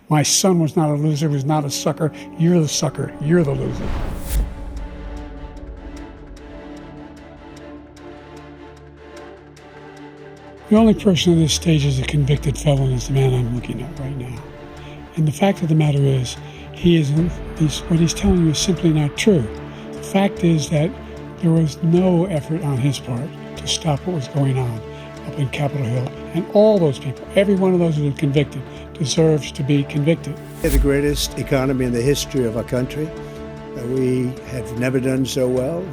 My son was not a loser, was not a sucker. You're the sucker. You're the loser. The only person on this stage is a convicted felon is the man I'm looking at right now. And the fact of the matter is, what he's telling you is simply not true. The fact is that there was no effort on his part to stop what was going on up in Capitol Hill. And all those people, every one of those who were convicted, deserves to be convicted. The greatest economy in the history of our country. We have never done so well.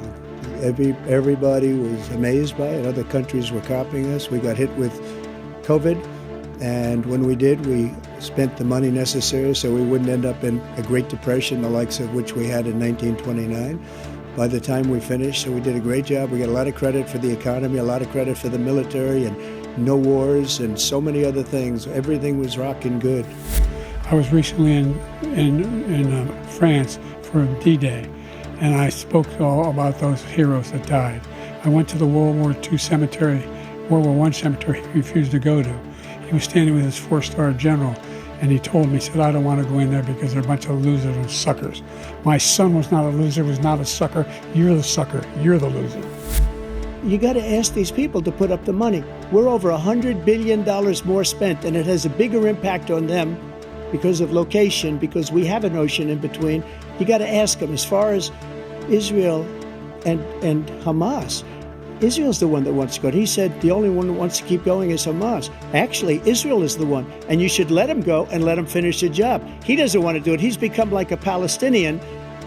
Everybody was amazed by it. Other countries were copying us. We got hit with COVID, and when we did, we spent the money necessary so we wouldn't end up in a Great Depression, the likes of which we had in 1929. By the time we finished, so we did a great job. We got a lot of credit for the economy, a lot of credit for the military, and no wars, and so many other things. Everything was rocking good. I was recently in France for D-Day, and I spoke all about those heroes that died. I went to the World War I cemetery he refused to go to. He was standing with his 4-star general, and he told me, he said, I don't want to go in there because they're a bunch of losers and suckers. My son was not a loser, was not a sucker. You're the sucker. You're the loser. You got to ask these people to put up the money. We're over $100 billion more spent, and it has a bigger impact on them because of location, because we have an ocean in between. You got to ask them. As far as Israel and Hamas, Israel's the one that wants to go. He said the only one that wants to keep going is Hamas. Actually, Israel is the one, and you should let him go and let him finish the job. He doesn't want to do it. He's become like a Palestinian,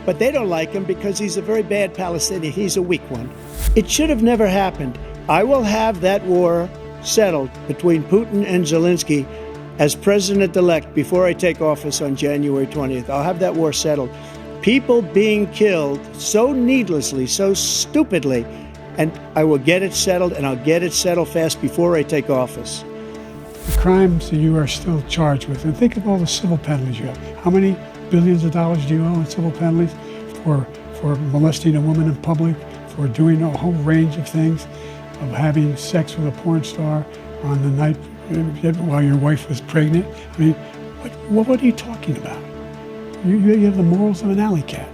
but they don't like him because he's a very bad Palestinian. He's a weak one. It should have never happened. I will have that war settled between Putin and Zelensky as president-elect before I take office on January 20th. I'll have that war settled. People being killed so needlessly, so stupidly, and I will get it settled, and I'll get it settled fast before I take office. The crimes that you are still charged with, and think of all the civil penalties you have. How many billions of dollars do you owe in civil penalties for molesting a woman in public, for doing a whole range of things, of having sex with a porn star on the night while your wife was pregnant? I mean, what are you talking about? You have the morals of an alley cat.